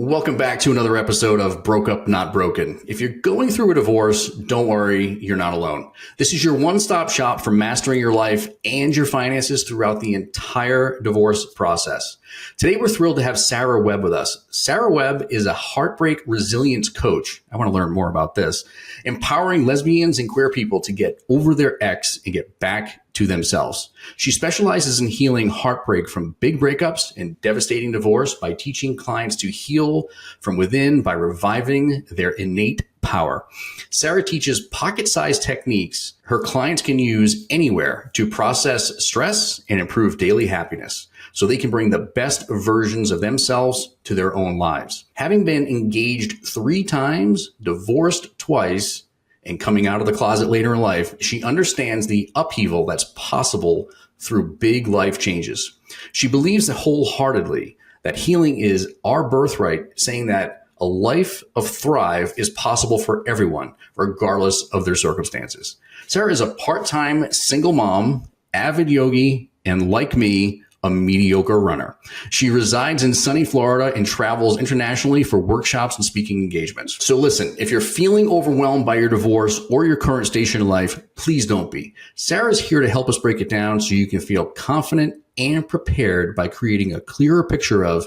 Welcome back to another episode of Broke Up, Not Broken. If you're going through a divorce, don't worry, you're not alone. This is your one-stop shop for mastering your life and your finances throughout the entire divorce process. Today, we're thrilled to have Sara Webb with us. Sara Webb is a heartbreak resilience coach. I want to learn more about this. Empowering lesbians and queer people to get over their ex and get back to themselves. She specializes in healing heartbreak from big breakups and devastating divorce by teaching clients to heal from within by reviving their innate power. Sara teaches pocket-sized techniques her clients can use anywhere to process stress and improve daily happiness so they can bring the best versions of themselves to their own lives. Having been engaged 3 times, divorced twice, and coming out of the closet later in life, she understands the upheaval that's possible through big life changes. She believes wholeheartedly that healing is our birthright, saying that a life of thrive is possible for everyone, regardless of their circumstances. Sara is a part-time single mom, avid yogi, and like me, a mediocre runner. She resides in sunny Florida and travels internationally for workshops and speaking engagements. So listen, if you're feeling overwhelmed by your divorce or your current station in life, please don't be. Sara's here to help us break it down so you can feel confident and prepared by creating a clearer picture of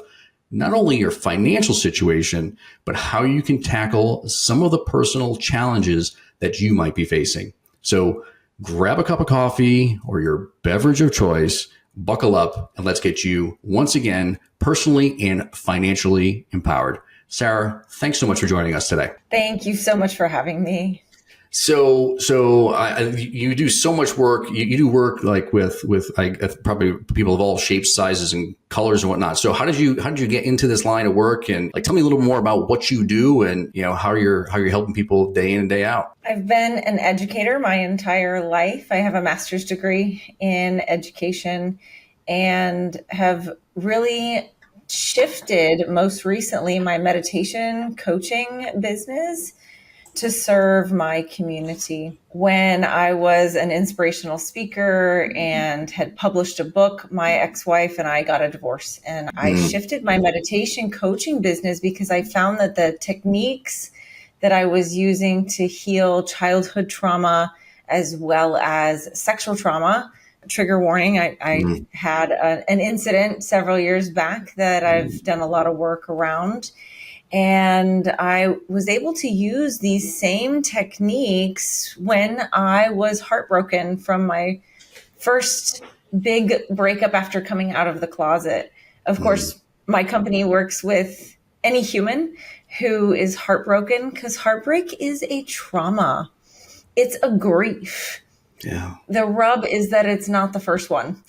not only your financial situation, but how you can tackle some of the personal challenges that you might be facing. So grab a cup of coffee or your beverage of choice, buckle up, and let's get you once again personally and financially empowered. Sara, thanks so much for joining us today. Thank you so much for having me. So you do so much work. You do work like with probably people of all shapes, sizes, and colors and whatnot. So how did you get into this line of work? And like, tell me a little more about what you do and how you're helping people day in and day out. I've been an educator my entire life. I have a master's degree in education and have really shifted most recently my meditation coaching business to serve my community. When I was an inspirational speaker and had published a book, my ex-wife and I got a divorce, and I shifted my meditation coaching business because I found that the techniques that I was using to heal childhood trauma as well as sexual trauma, trigger warning, I had an incident several years back that I've done a lot of work around. And I was able to use these same techniques when I was heartbroken from my first big breakup after coming out of the closet. Of course, my company works with any human who is heartbroken because heartbreak is a trauma. It's a grief. Yeah. The rub is that it's not the first one.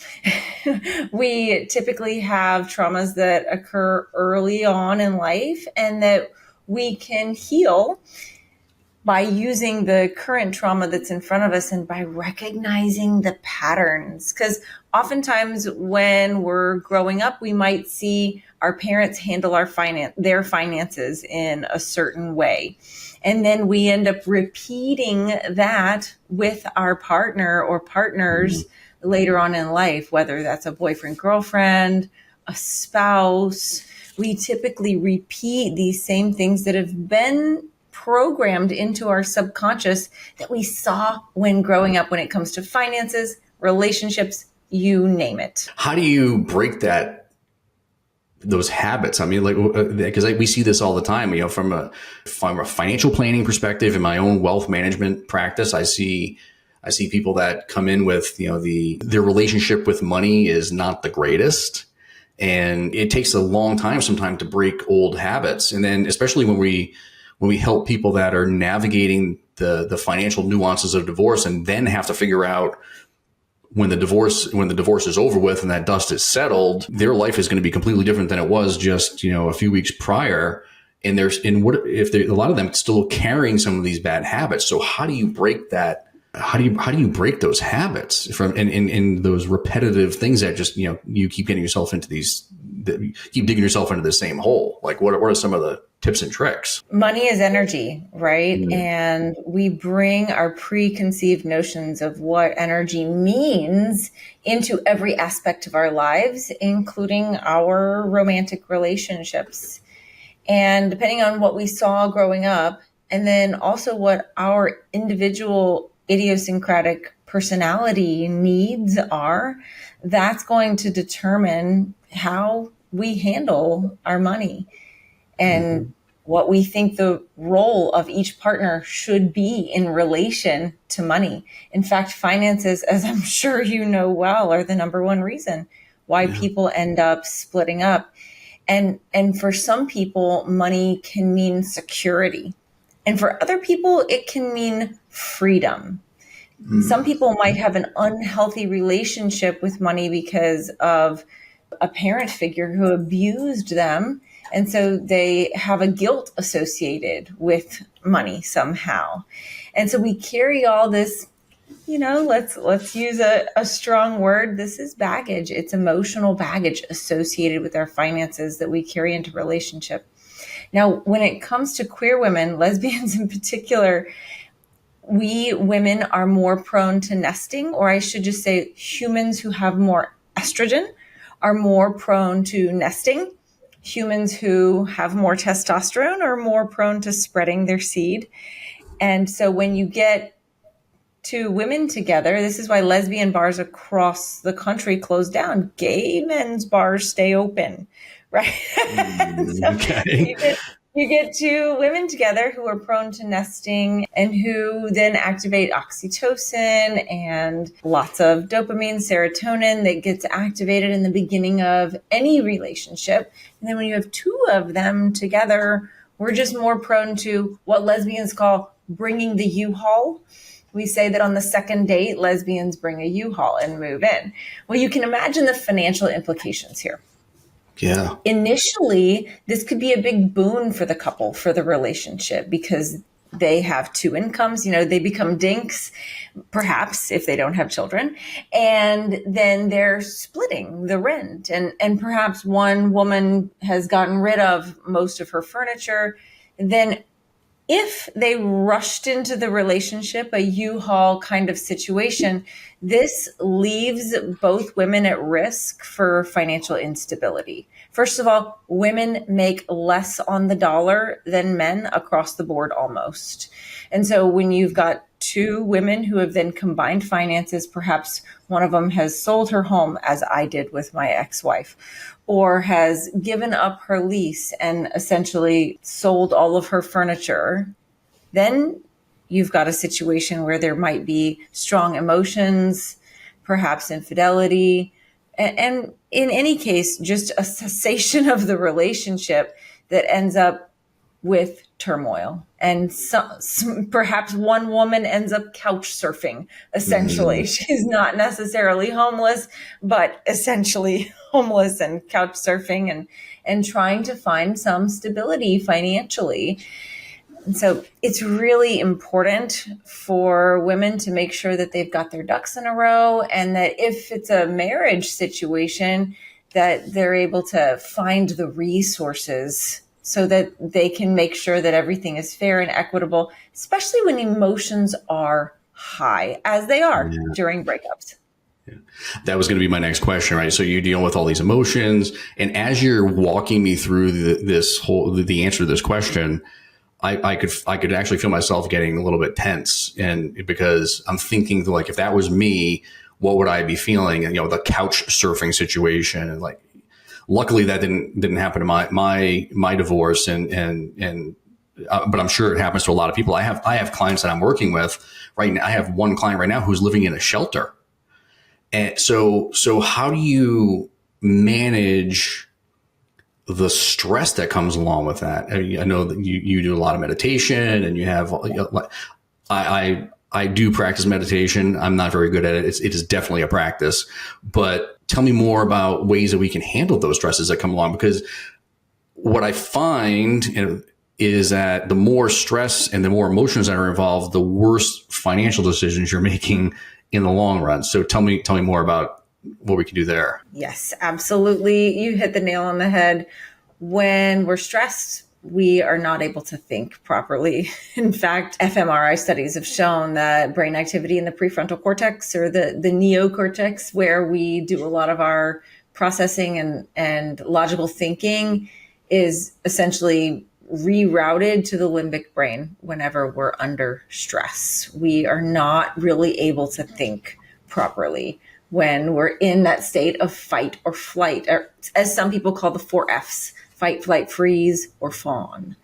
We typically have traumas that occur early on in life and that we can heal by using the current trauma that's in front of us and by recognizing the patterns. Because oftentimes when we're growing up, we might see our parents handle their finances in a certain way. And then we end up repeating that with our partner or partners later on in life, whether that's a boyfriend, girlfriend, a spouse. We typically repeat these same things that have been programmed into our subconscious that we saw when growing up when it comes to finances, relationships, you name it. How do you break those habits? I mean, like, because we see this all the time, from a financial planning perspective in my own wealth management practice, I see people that come in with, their relationship with money is not the greatest. And it takes a long time sometimes to break old habits. And then especially when we help people that are navigating the financial nuances of divorce and then have to figure out when the divorce is over with and that dust is settled, their life is going to be completely different than it was just, a few weeks prior. And a lot of them still carrying some of these bad habits. So how do you break that? How do you break those habits from in those repetitive things that just, you keep getting yourself into keep digging yourself into the same hole? Like what are some of the tips and tricks? Money is energy, right? And we bring our preconceived notions of what energy means into every aspect of our lives, including our romantic relationships. And depending on what we saw growing up, and then also what our individual idiosyncratic personality needs are, that's going to determine how we handle our money and what we think the role of each partner should be in relation to money. In fact, finances, as I'm sure you know well, are the number one reason why people end up splitting up. And for some people, money can mean security. And for other people, it can mean freedom. Some people might have an unhealthy relationship with money because of a parent figure who abused them. And so they have a guilt associated with money somehow. And so we carry all this, let's use a strong word. This is baggage. It's emotional baggage associated with our finances that we carry into relationship. Now, when it comes to queer women, lesbians in particular, we women are more prone to nesting, or I should just say humans who have more estrogen are more prone to nesting. Humans who have more testosterone are more prone to spreading their seed. And so when you get two women together, this is why lesbian bars across the country close down. Gay men's bars stay open, right? Okay. You get two women together who are prone to nesting and who then activate oxytocin and lots of dopamine, serotonin that gets activated in the beginning of any relationship. And then when you have two of them together, we're just more prone to what lesbians call bringing the U-Haul. We say that on the second date, lesbians bring a U-Haul and move in. Well, you can imagine the financial implications here. Yeah. Initially, this could be a big boon for the couple, for the relationship, because they have two incomes. They become dinks, perhaps, if they don't have children. And then they're splitting the rent. And perhaps one woman has gotten rid of most of her furniture. Then if they rushed into the relationship, a U-Haul kind of situation, this leaves both women at risk for financial instability. First of all, women make less on the dollar than men across the board almost. And so when you've got two women who have then combined finances, perhaps one of them has sold her home, as I did with my ex-wife, or has given up her lease and essentially sold all of her furniture, then you've got a situation where there might be strong emotions, perhaps infidelity, and in any case, just a cessation of the relationship that ends up with turmoil. And perhaps one woman ends up couch surfing, essentially. She's not necessarily homeless, but essentially homeless and couch surfing and trying to find some stability financially. And so it's really important for women to make sure that they've got their ducks in a row, and that if it's a marriage situation, that they're able to find the resources so that they can make sure that everything is fair and equitable, especially when emotions are high, as they are during breakups. Yeah. That was going to be my next question, right? So you deal with all these emotions, and as you're walking me through the answer to this question, I could actually feel myself getting a little bit tense, and because I'm thinking like, if that was me, what would I be feeling? And, the couch surfing situation, and like, luckily that didn't happen to my divorce, and but I'm sure it happens to a lot of people. I have clients that I'm working with right now. I have one client right now who's living in a shelter, and so how do you manage the stress that comes along with that? I know that you do a lot of meditation, and you have, I do practice meditation. I'm not very good at it. It is definitely a practice, but tell me more about ways that we can handle those stresses that come along, because what I find is that the more stress and the more emotions that are involved, the worse financial decisions you're making in the long run. So tell me more about what we can do there. Yes, absolutely. You hit the nail on the head. When we're stressed, we are not able to think properly. In fact, fMRI studies have shown that brain activity in the prefrontal cortex, or the neocortex, where we do a lot of our processing and logical thinking, is essentially rerouted to the limbic brain whenever we're under stress. We are not really able to think properly when we're in that state of fight or flight, or as some people call the 4 Fs: fight, flight, freeze, or fawn.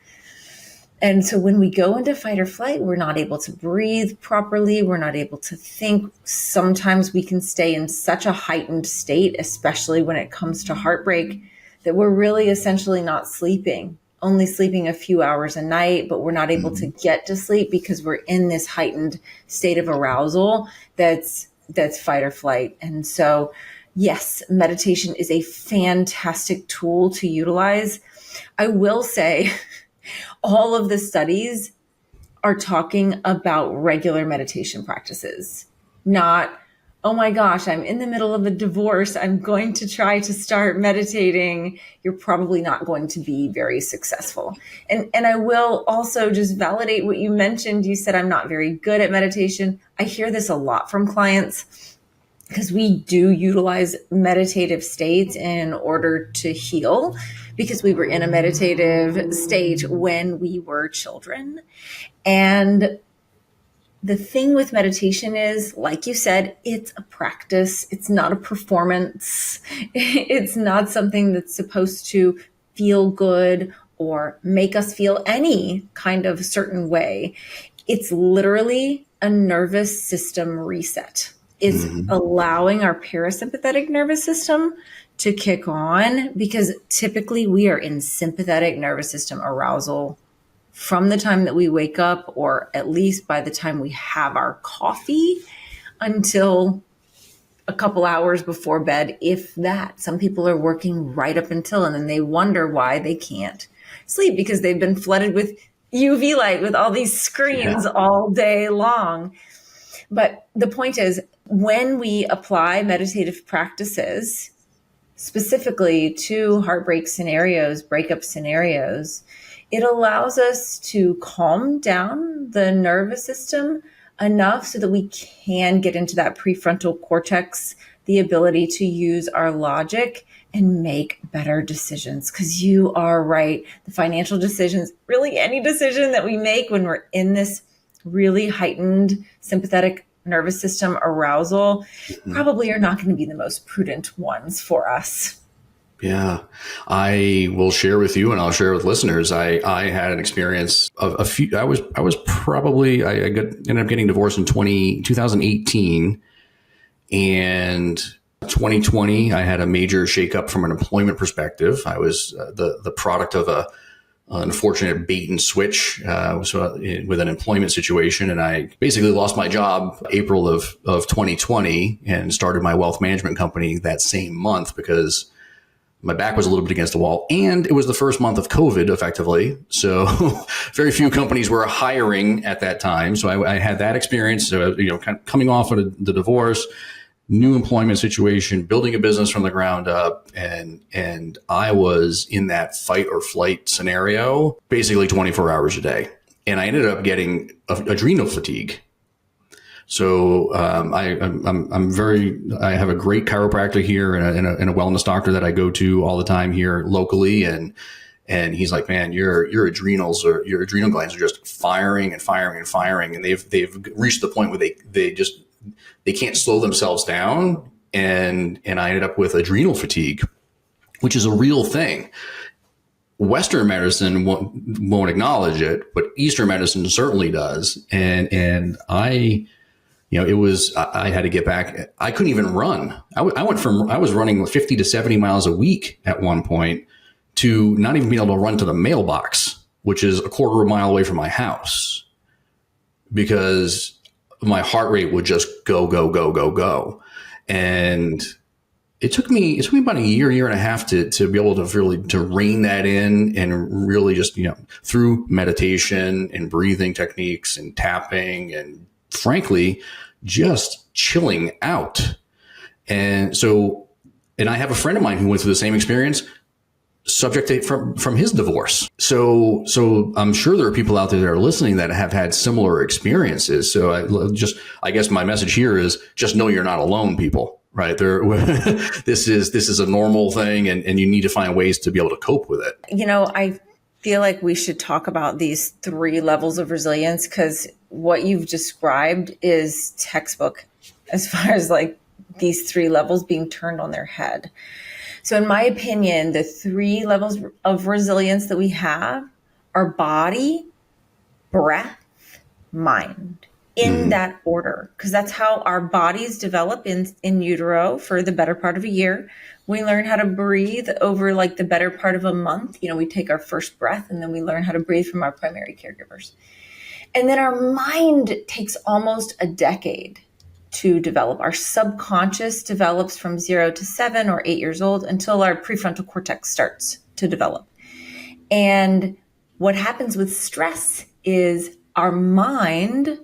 And so when we go into fight or flight, we're not able to breathe properly. We're not able to think. Sometimes we can stay in such a heightened state, especially when it comes to heartbreak, that we're really essentially not sleeping, only sleeping a few hours a night, but we're not able to get to sleep because we're in this heightened state of arousal that's fight or flight. And so, yes, meditation is a fantastic tool to utilize. I will say all of the studies are talking about regular meditation practices, not, oh my gosh, I'm in the middle of a divorce, I'm going to try to start meditating. You're probably not going to be very successful. And I will also just validate what you mentioned. You said I'm not very good at meditation. I hear this a lot from clients because we do utilize meditative states in order to heal, because we were in a meditative state when we were children. And the thing with meditation is, like you said, it's a practice. It's not a performance. It's not something that's supposed to feel good or make us feel any kind of certain way. It's literally a nervous system reset. It's allowing our parasympathetic nervous system to kick on, because typically we are in sympathetic nervous system arousal from the time that we wake up, or at least by the time we have our coffee, until a couple hours before bed, if that. Some people are working right up until, and then they wonder why they can't sleep, because they've been flooded with UV light, with all these screens all day long. But the point is, when we apply meditative practices specifically to heartbreak scenarios, breakup scenarios, it allows us to calm down the nervous system enough so that we can get into that prefrontal cortex, the ability to use our logic and make better decisions. Because you are right, the financial decisions, really any decision that we make when we're in this really heightened sympathetic nervous system arousal, probably are not going to be the most prudent ones for us. Yeah, I will share with you, and I'll share with listeners. I had an experience of a few. I ended up getting divorced in 2018, and 2020 I had a major shakeup from an employment perspective. I was the product of an unfortunate bait and switch with an employment situation, and I basically lost my job April of 2020 and started my wealth management company that same month, because my back was a little bit against the wall, and it was the first month of COVID, effectively. So very few companies were hiring at that time. So I had that experience, kind of coming off of the divorce, new employment situation, building a business from the ground up. And I was in that fight or flight scenario, basically 24 hours a day. And I ended up getting adrenal fatigue. So I have a great chiropractor here and a wellness doctor that I go to all the time here locally, and he's like, man, your adrenal glands are just firing and firing and firing, and they've reached the point where they can't slow themselves down, and I ended up with adrenal fatigue, which is a real thing. Western medicine won't acknowledge it, but Eastern medicine certainly does, and I had to get back. I couldn't even run. I was running 50 to 70 miles a week at one point to not even being able to run to the mailbox, which is a quarter of a mile away from my house, because my heart rate would just go, go, go, go, go. And it took me about a year and a half to be able to really to rein that in, and really just, through meditation and breathing techniques and tapping and, frankly, just chilling out. And I have a friend of mine who went through the same experience, subject to from his divorce. So I'm sure there are people out there that are listening that have had similar experiences. So I guess my message here is just know you're not alone, people. right? There, this is a normal thing, and you need to find ways to be able to cope with it. I feel like we should talk about these 3 levels of resilience, because what you've described is textbook as far as like these 3 levels being turned on their head. So in my opinion, the 3 levels of resilience that we have are body, breath, mind, in that order, because that's how our bodies develop in utero for the better part of a year. We learn how to breathe over like the better part of a month. We take our first breath, and then we learn how to breathe from our primary caregivers. And then our mind takes almost a decade to develop. Our subconscious develops from 0 to 7 or 8 years old until our prefrontal cortex starts to develop. And what happens with stress is our mind,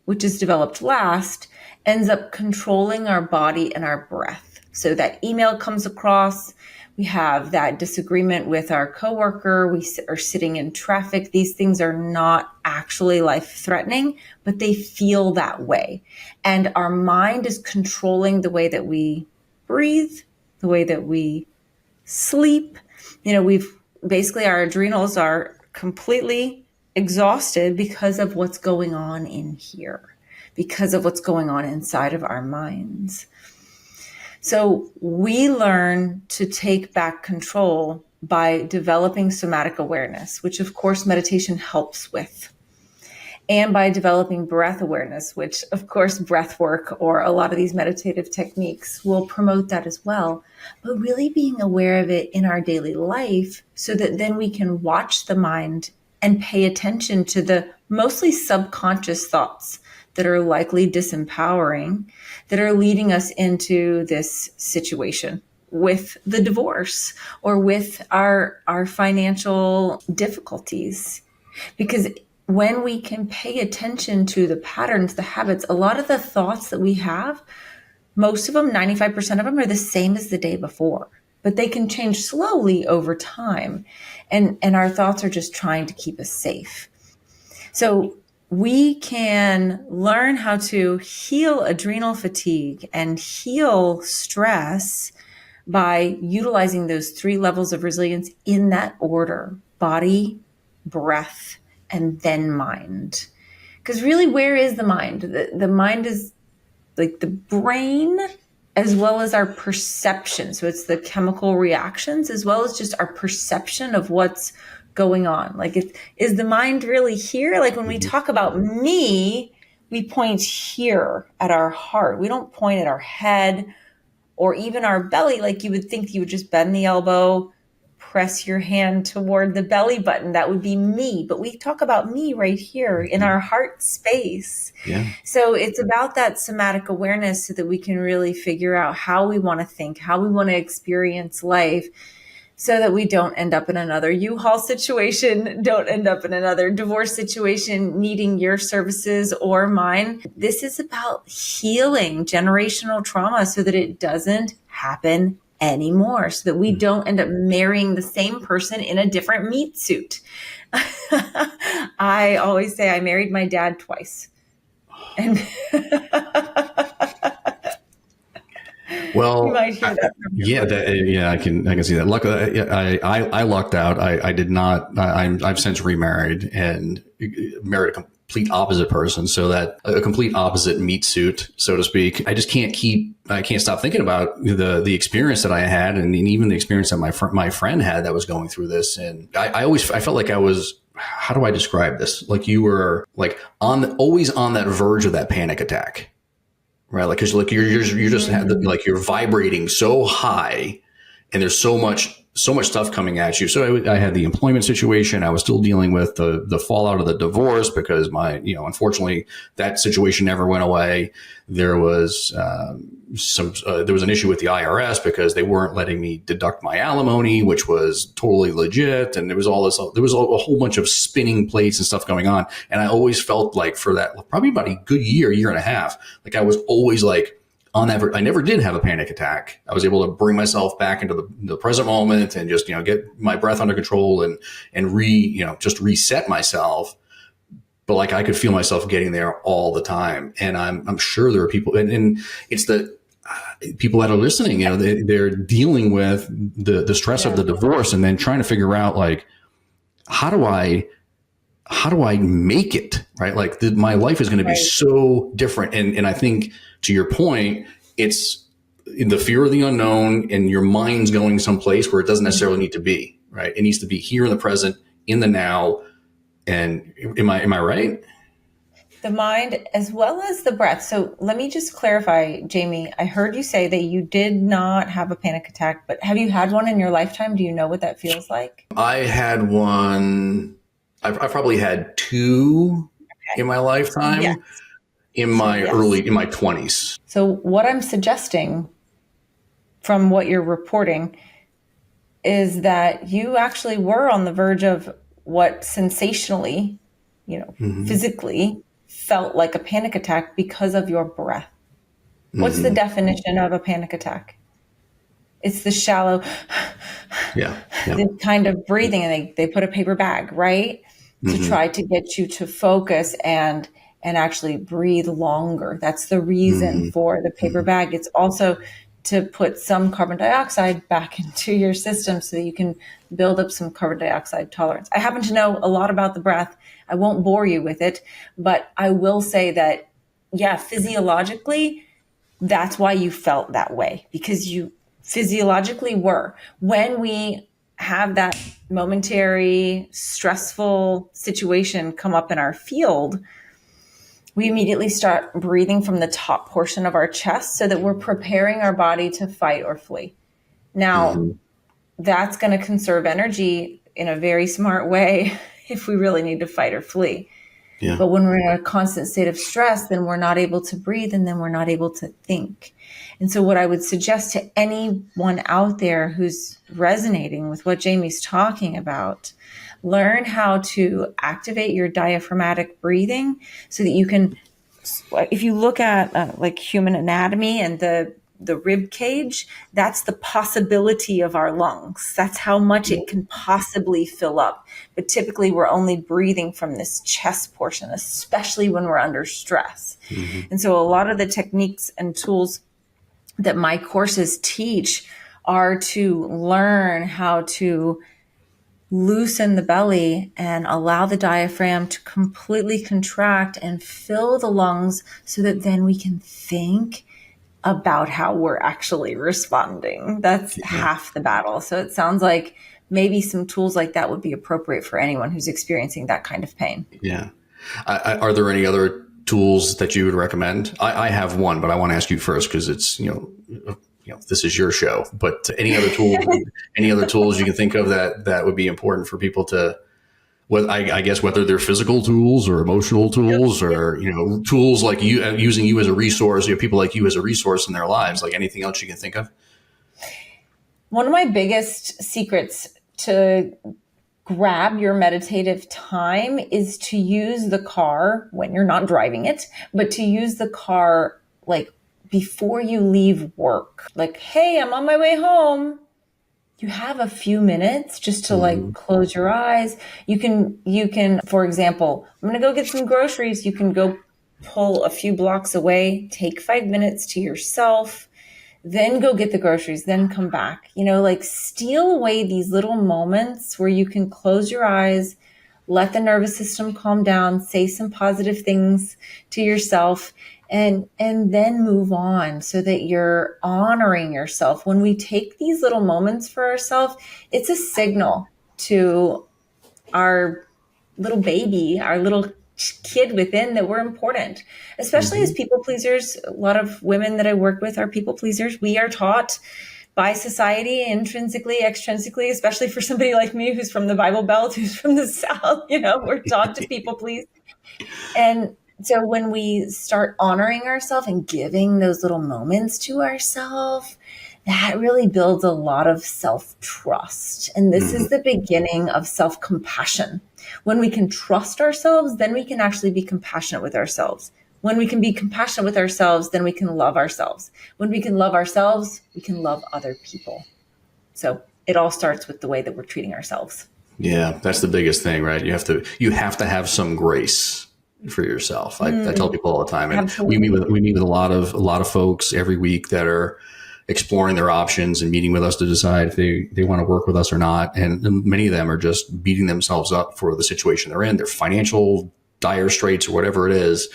which is developed last, ends up controlling our body and our breath. So that email comes across, we have that disagreement with our coworker, we are sitting in traffic. These things are not actually life-threatening, but they feel that way. And our mind is controlling the way that we breathe, the way that we sleep. Basically our adrenals are completely exhausted because of what's going on in here, because of what's going on inside of our minds. So we learn to take back control by developing somatic awareness, which of course meditation helps with, and by developing breath awareness, which of course breath work or a lot of these meditative techniques will promote that as well. But really being aware of it in our daily life so that then we can watch the mind and pay attention to the mostly subconscious thoughts that are likely disempowering, that are leading us into this situation with the divorce or with our financial difficulties. Because when we can pay attention to the patterns, the habits, a lot of the thoughts that we have, most of them, 95% of them, are the same as the day before, but they can change slowly over time. And our thoughts are just trying to keep us safe. So we can learn how to heal adrenal fatigue and heal stress by utilizing those 3 levels of resilience in that order: body, breath, and then mind. Because really, where is the mind? The mind is like the brain as well as our perception. So it's the chemical reactions as well as just our perception of what's going on. Like, is the mind really here? Like when we talk about me, we point here at our heart. We don't point at our head or even our belly. Like you would think you would just bend the elbow, press your hand toward the belly button. That would be me. But we talk about me right here in our heart space. Yeah. So it's about that somatic awareness so that we can really figure out how we want to think, how we want to experience life, so that we don't end up in another U-Haul situation, don't end up in another divorce situation needing your services or mine. This is about healing generational trauma so that it doesn't happen anymore, so that we don't end up marrying the same person in a different meat suit. I always say I married my dad twice. And well, you might hear that from your I can see that. Luckily, I lucked out. I did not. I've since remarried and married a complete opposite person. So that a complete opposite meat suit, so to speak. I just can't stop thinking about the experience that I had, and even the experience that my friend had that was going through this. And I felt like I was. How do I describe this? Like you were like always on that verge of that panic attack. Right, like because you're just like you're vibrating so high, and there's so much stuff coming at you. So I had the employment situation. I was still dealing with the fallout of the divorce because unfortunately that situation never went away. There was there was an issue with the IRS because they weren't letting me deduct my alimony, which was totally legit. And there was a whole bunch of spinning plates and stuff going on. And I always felt like for that, probably about a good year and a half, like I was always like on that. I never did have a panic attack. I was able to bring myself back into the present moment and just, get my breath under control and just reset myself. But like I could feel myself getting there all the time. And I'm sure there are people, and it's people that are listening, they're dealing with the stress of the divorce and then trying to figure out like, how do I make it right? Like my life is going to be so different. And I think to your point, it's the fear of the unknown and your mind's going someplace where it doesn't necessarily need to be, right? It needs to be here in the present, in the now. And am I right? The mind as well as the breath. So let me just clarify, Jamie. I heard you say that you did not have a panic attack, but have you had one in your lifetime? Do you know what that feels like? I had one. I've probably had two in my lifetime. Yes. In my 20s. So what I'm suggesting from what you're reporting is that you actually were on the verge of what sensationally, physically felt like a panic attack because of your breath. What's the definition of a panic attack? It's the shallow, the kind of breathing, and they put a paper bag, right? To try to get you to focus and actually breathe longer. That's the reason for the paper bag. It's also to put some carbon dioxide back into your system so that you can build up some carbon dioxide tolerance. I happen to know a lot about the breath. I won't bore you with it, but I will say that, physiologically, that's why you felt that way, because you physiologically were. When we have that momentary stressful situation come up in our field, we immediately start breathing from the top portion of our chest so that we're preparing our body to fight or flee. Now, that's going to conserve energy in a very smart way if we really need to fight or flee. Yeah. But when we're in a constant state of stress, then we're not able to breathe, and then we're not able to think. And so what I would suggest to anyone out there who's resonating with what Jamie's talking about, learn how to activate your diaphragmatic breathing so that you can, if you look at like human anatomy and the rib cage, that's the possibility of our lungs. That's how much it can possibly fill up. But typically we're only breathing from this chest portion, especially when we're under stress. And so a lot of the techniques and tools that my courses teach are to learn how to loosen the belly and allow the diaphragm to completely contract and fill the lungs so that then we can think about how we're actually responding. That's half the battle. So it sounds like maybe some tools like that would be appropriate for anyone who's experiencing that kind of pain. Yeah. Are there any other tools that you would recommend? I have one, but I want to ask you first because it's, this is your show, but any other tools you can think of that would be important for people to, I guess whether they're physical tools or emotional tools or, tools like you using you as a resource, people like you as a resource in their lives, like anything else you can think of? One of my biggest secrets to grab your meditative time is to use the car when you're not driving it, but to use the car like before you leave work. Like, hey, I'm on my way home. You have a few minutes just to like close your eyes. You can, for example, I'm going to go get some groceries. You can go pull a few blocks away, take 5 minutes to yourself, then go get the groceries, then come back, steal away these little moments where you can close your eyes, let the nervous system calm down, say some positive things to yourself, and then move on so that you're honoring yourself. When we take these little moments for ourselves, it's a signal to our little baby, our little kid within that we're important, especially as people pleasers. A lot of women that I work with are people pleasers. We are taught by society, intrinsically, extrinsically, especially for somebody like me who's from the Bible Belt, who's from the South, we're taught to people please. And so when we start honoring ourselves and giving those little moments to ourselves, that really builds a lot of self-trust. And this is the beginning of self-compassion. When we can trust ourselves, then we can actually be compassionate with ourselves. When we can be compassionate with ourselves, then we can love ourselves. When we can love ourselves, we can love other people. So it all starts with the way that we're treating ourselves. Yeah, that's the biggest thing, right? You have to have some grace. for yourself. I tell people all the time, and Absolutely. we meet with a lot of folks every week that are exploring their options and meeting with us to decide if they want to work with us or not. And many of them are just beating themselves up for the situation they're in, their financial dire straits or whatever it is.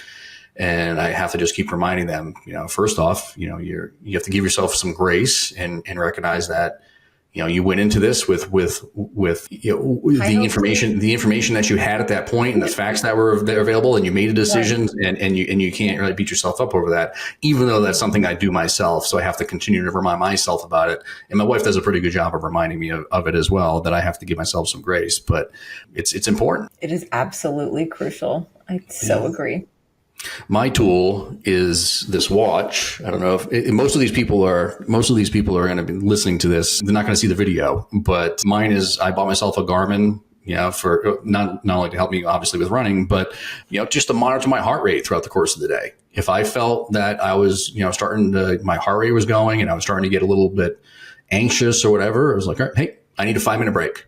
And I have to just keep reminding them, first off, you have to give yourself some grace and recognize that, you went into this with the information that you had at that point and the facts that were available, and you made a decision, right. and you can't really beat yourself up over that, even though that's something I do myself. So I have to continue to remind myself about it. And my wife does a pretty good job of reminding me of it as well, that I have to give myself some grace, but it's important. It is absolutely crucial. I so agree. My tool is this watch. I don't know if most of these people are going to be listening to this. They're not going to see the video, but mine is, I bought myself a Garmin, for not only to help me obviously with running, but, just to monitor my heart rate throughout the course of the day. If I felt that I was, my heart rate was going and I was starting to get a little bit anxious or whatever, I was like, all right, hey, I need a 5-minute break.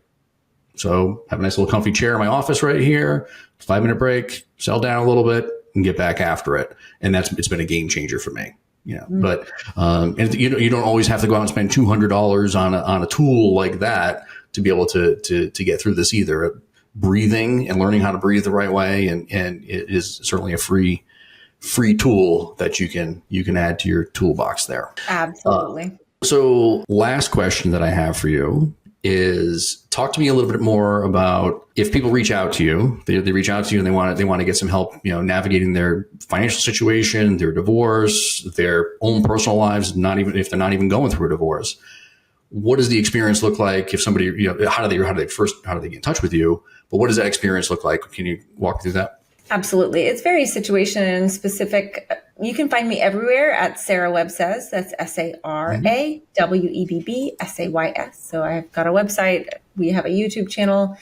So have a nice little comfy chair in my office right here, 5-minute break, settle down a little bit, and get back after it. And it's been a game changer for me. But and you don't always have to go out and spend $200 on a tool like that to be able to get through this either. Breathing and learning how to breathe the right way, and it is certainly a free tool that you can add to your toolbox there. Absolutely. So last question that I have for you is, talk to me a little bit more about, if people reach out to you, they reach out to you and they want to get some help, navigating their financial situation, their divorce, their own personal lives, not even if they're not even going through a divorce. What does the experience look like if somebody, how do they get in touch with you? But what does that experience look like? Can you walk through that? Absolutely. It's very situation specific. You can find me everywhere at Sarah Webb Says. That's SarawebB Says. So I've got a website. We have a YouTube channel.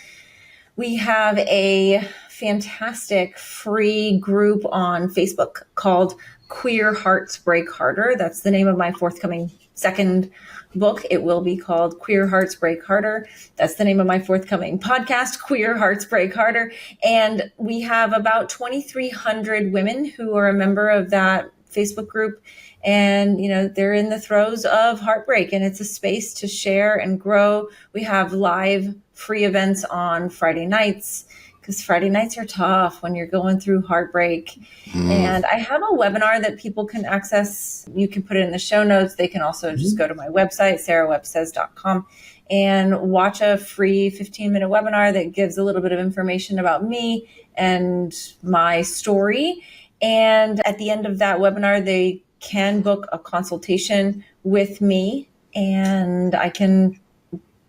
We have a fantastic free group on Facebook called Queer Hearts Break Harder. That's the name of my forthcoming second book. It will be called Queer Hearts Break Harder. That's the name of my forthcoming podcast, Queer Hearts Break Harder. And we have about 2,300 women who are a member of that Facebook group. And, they're in the throes of heartbreak, and it's a space to share and grow. We have live free events on Friday nights, because Friday nights are tough when you're going through heartbreak. And I have a webinar that people can access. You can put it in the show notes. They can also just go to my website, sarawebsays.com, and watch a free 15-minute webinar that gives a little bit of information about me and my story. And at the end of that webinar, they can book a consultation with me, and I can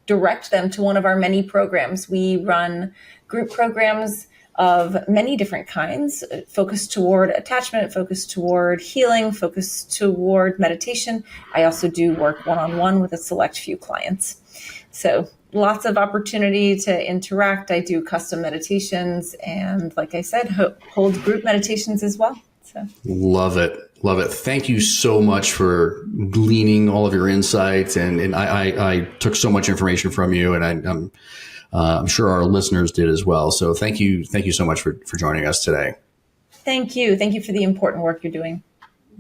direct them to one of our many programs. We run group programs of many different kinds, focused toward attachment, focused toward healing, focused toward meditation. I also do work one-on-one with a select few clients. So lots of opportunity to interact. I do custom meditations, and like I said, hold group meditations as well. So Love it. Thank you so much for gleaning all of your insights. And I took so much information from you, and I'm sure our listeners did as well. So thank you so much for joining us today. Thank you for the important work you're doing.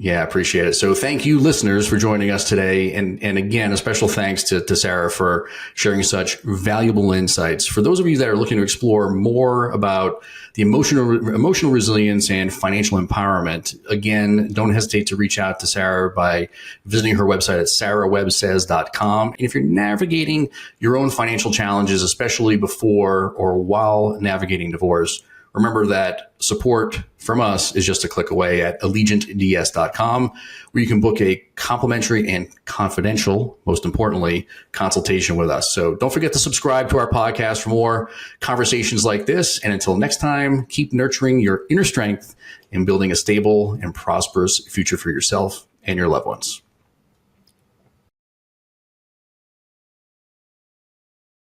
Yeah, appreciate it. So thank you, listeners, for joining us today. And again, a special thanks to Sarah for sharing such valuable insights. For those of you that are looking to explore more about the emotional resilience and financial empowerment, again, don't hesitate to reach out to Sarah by visiting her website at sarawebsays.com. And if you're navigating your own financial challenges, especially before or while navigating divorce, remember that support from us is just a click away at allegiantds.com, where you can book a complimentary and confidential, most importantly, consultation with us. So don't forget to subscribe to our podcast for more conversations like this. And until next time, keep nurturing your inner strength and building a stable and prosperous future for yourself and your loved ones.